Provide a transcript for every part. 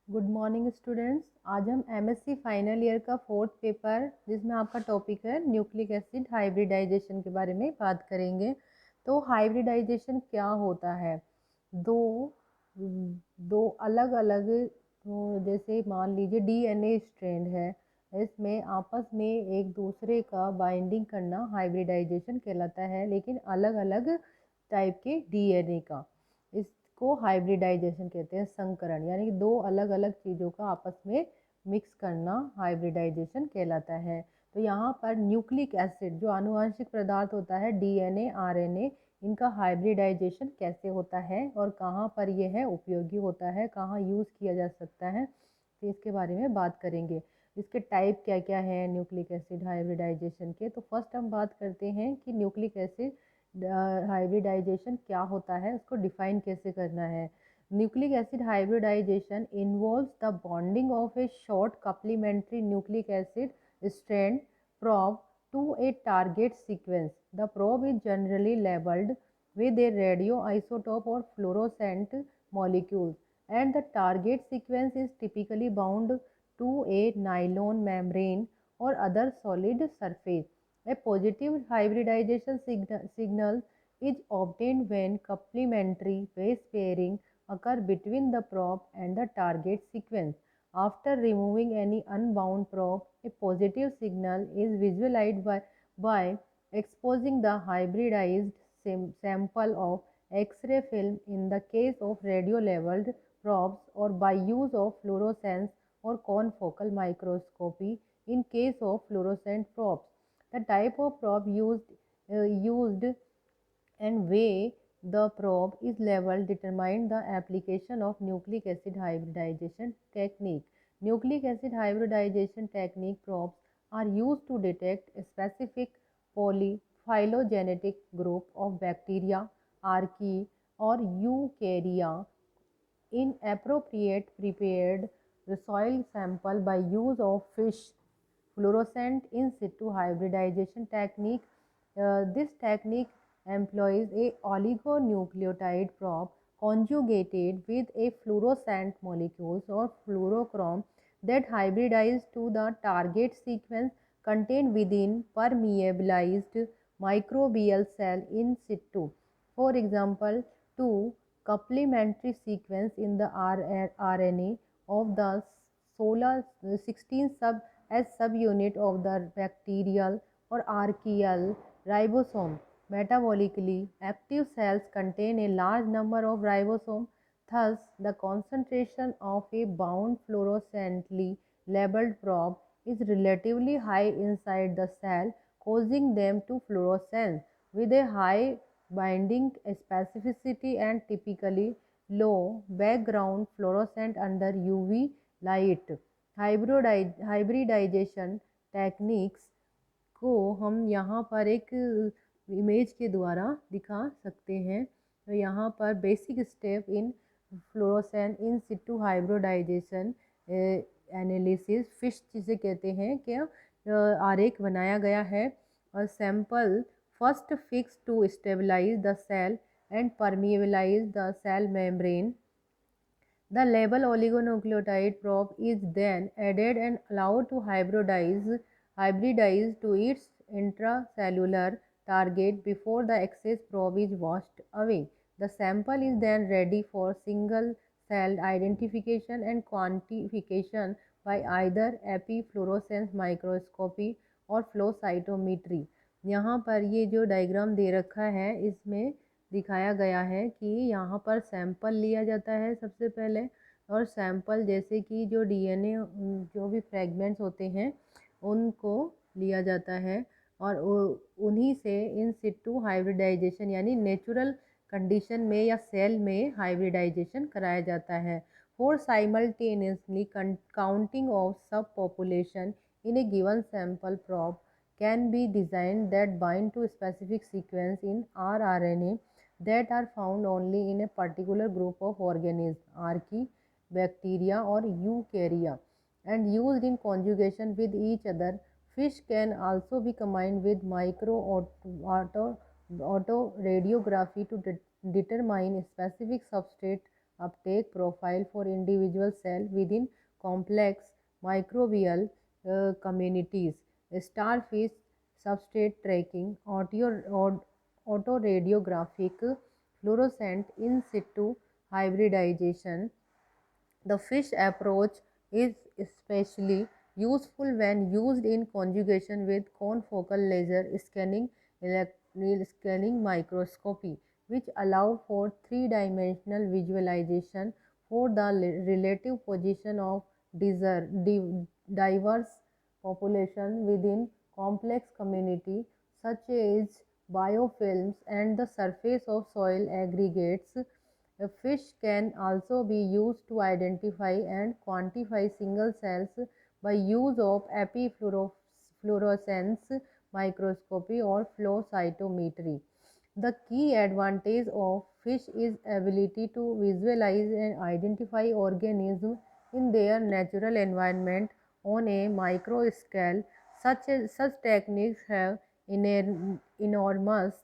Good morning students. आज हम MSc final year का फोर्थ पेपर जिसमें आपका टॉपिक है न्यूक्लिक एसिड हाइब्रिडाइजेशन के बारे में बात करेंगे। तो हाइब्रिडाइजेशन क्या होता है? दो दो अलग अलग, जैसे मान लीजिए डीएनए स्ट्रैंड है, इसमें आपस में एक दूसरे का बाइंडिंग करना हाइब्रिडाइजेशन कहलाता है, लेकिन अलग अलग टाइप के डीएनए का। इसको हाइब्रिडाइजेशन कहते हैं, संकरण, यानी कि दो अलग अलग चीज़ों का आपस में मिक्स करना हाइब्रिडाइजेशन कहलाता है। तो यहाँ पर न्यूक्लिक एसिड जो आनुवंशिक पदार्थ होता है, डीएनए आरएनए, इनका हाइब्रिडाइजेशन कैसे होता है और कहाँ पर यह है उपयोगी होता है, कहाँ यूज़ किया जा सकता है, तो इसके बारे में बात करेंगे। इसके टाइप क्या क्या है न्यूक्लिक एसिड हाइब्रिडाइजेशन के। तो फर्स्ट हम बात करते हैं कि न्यूक्लिक एसिड हाइब्रिडाइजेशन क्या होता है, उसको डिफाइन कैसे करना है। Nucleic acid hybridization involves the bonding of a short complementary nucleic acid strand probe to a target sequence. The probe is generally labeled with a radioisotope or fluorescent molecules, and the target sequence is typically bound to a nylon membrane or other solid surface. A positive hybridization signal is obtained when complementary base pairing occur between the probe and the target sequence. After removing any unbound probe, a positive signal is visualized by exposing the hybridized sample of X-ray film in the case of radio-labeled probes, or by use of fluorescence or confocal microscopy in case of fluorescent probes. The type of probe used and way the probe is leveled determine the application of nucleic acid hybridization technique. Nucleic acid hybridization technique probes are used to detect a specific polyphylogenetic group of bacteria, archaea, or eukarya in appropriate prepared soil sample by use of fish fluorescent in situ hybridization technique. This technique employs a oligonucleotide probe conjugated with a fluorescent molecules or fluorochrome that hybridize to the target sequence contained within permeabilized microbial cell in situ. For example, two complementary sequence in the RNA of the 16 as subunit of the bacterial or archaeal ribosome. Metabolically active cells contain a large number of ribosomes, thus the concentration of a bound fluorescently labeled probe is relatively high inside the cell, causing them to fluoresce with a high binding specificity and typically low background fluorescent under UV light. Hybridization techniques को हम यहाँ पर एक image के द्वारा दिखा सकते हैं। तो यहाँ पर basic step in fluorescent in situ hybridization analysis FISH जिसे कहते हैं क्या आरेख बनाया गया है। और sample first fix to stabilize the cell and permeabilize the cell membrane. The label oligonucleotide probe is then added and allowed to hybridize to its intracellular target before the excess probe is washed away. The sample is then ready for single cell identification and quantification by either epifluorescence microscopy और flow साइटोमीट्री। यहाँ पर ये जो diagram दे रखा है इसमें दिखाया गया है कि यहाँ पर सैंपल लिया जाता है सबसे पहले, और सैंपल जैसे कि जो डीएनए जो भी फ्रेगमेंट्स होते हैं उनको लिया जाता है और उन्हीं से इन सिटू हाइब्रिडाइजेशन यानी नेचुरल कंडीशन में या सेल में हाइब्रिडाइजेशन कराया जाता है। For simultaneously counting of sub population in a given sample probe can be designed that bind to specific sequence in rRNA that are found only in a particular group of organisms, archaea, bacteria or eukarya, and used in conjugation with each other. Fish can also be combined with autoradiography to determine specific substrate uptake profile for individual cell within complex microbial communities. Starfish substrate tracking, autoradiographic fluorescent in situ hybridization. The fish approach is especially useful when used in conjugation with confocal laser scanning scanning microscopy, which allow for three-dimensional visualization for the relative position of diverse population within complex community such as biofilms and the surface of soil aggregates. A fish can also be used to identify and quantify single cells by use of epifluorescence microscopy or flow cytometry. The key advantage of fish is ability to visualize and identify organisms in their natural environment on a micro scale. Such techniques have enormous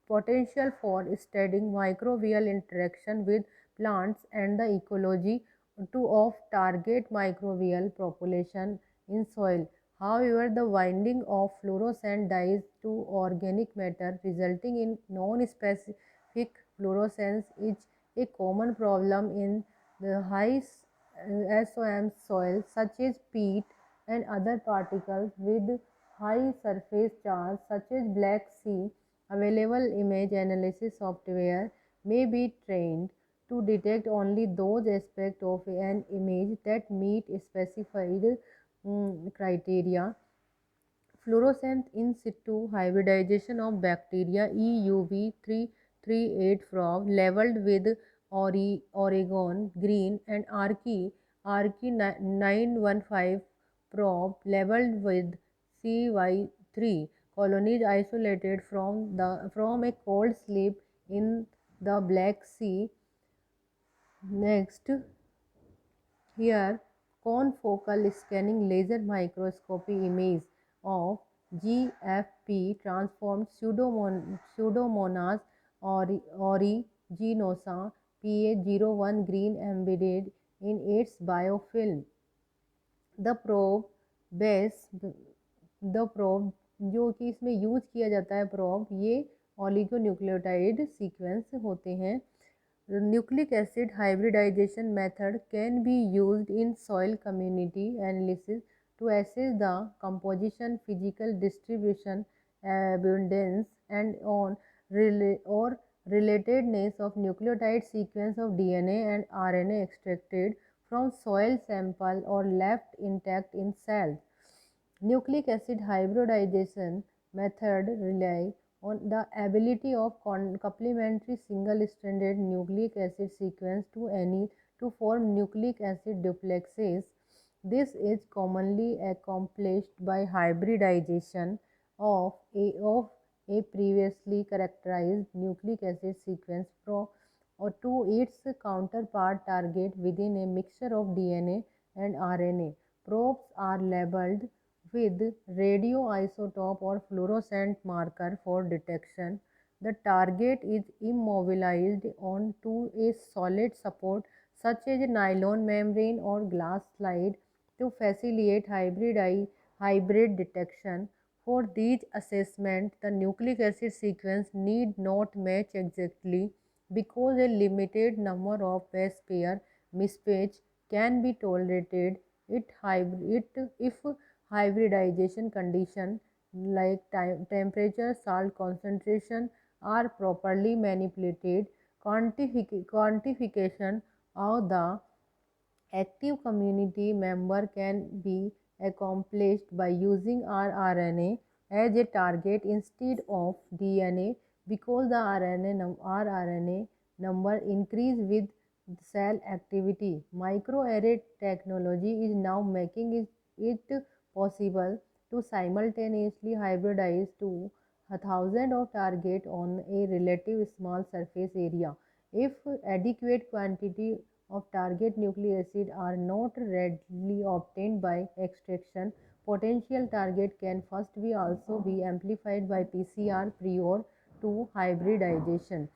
potential for studying microbial interaction with plants and the ecology of target microbial population in soil. However, the binding of fluorescent dyes to organic matter resulting in non-specific fluorescence is a common problem in the high SOM soil such as peat and other particles with high surface charge such as Black Sea. Available image analysis software may be trained to detect only those aspects of an image that meet specified criteria. Fluorescent in situ hybridization of bacteria EUV 338 probe labeled with Oregon green and Archi 915 probe labeled with CY3 colonies isolated from a cold sleep in the Black Sea. Next, here, confocal scanning laser microscopy image of GFP transformed Pseudomonas aeruginosa PA01 green embedded in its biofilm. The probe base the probe जो कि इसमें use किया जाता है probe ये oligonucleotide sequence होते हैं. Nucleic acid hybridization method can be used in soil community analysis to assess the composition, physical distribution, abundance, and or relatedness of nucleotide sequence of DNA and RNA extracted from soil sample or left intact in cells. Nucleic acid hybridization method rely on the ability of complementary single-stranded nucleic acid sequence to form nucleic acid duplexes. This is commonly accomplished by hybridization of a previously characterized nucleic acid sequence or to its counterpart target within a mixture of DNA and RNA. Probes are labeled with radioisotope or fluorescent marker for detection. The target is immobilized onto a solid support such as a nylon membrane or glass slide to facilitate hybrid detection. For these assessments, the nucleic acid sequence need not match exactly because a limited number of base pair mismatch can be tolerated. If hybridization conditions like temperature, salt concentration are properly manipulated, quantification of the active community member can be accomplished by using rRNA as a target instead of DNA because the rRNA number increase with cell activity. Microarray technology is now making it possible to simultaneously hybridize to a thousand of target on a relative small surface area. If adequate quantity of target nucleic acid are not readily obtained by extraction, potential target can first be also be amplified by PCR prior to hybridization.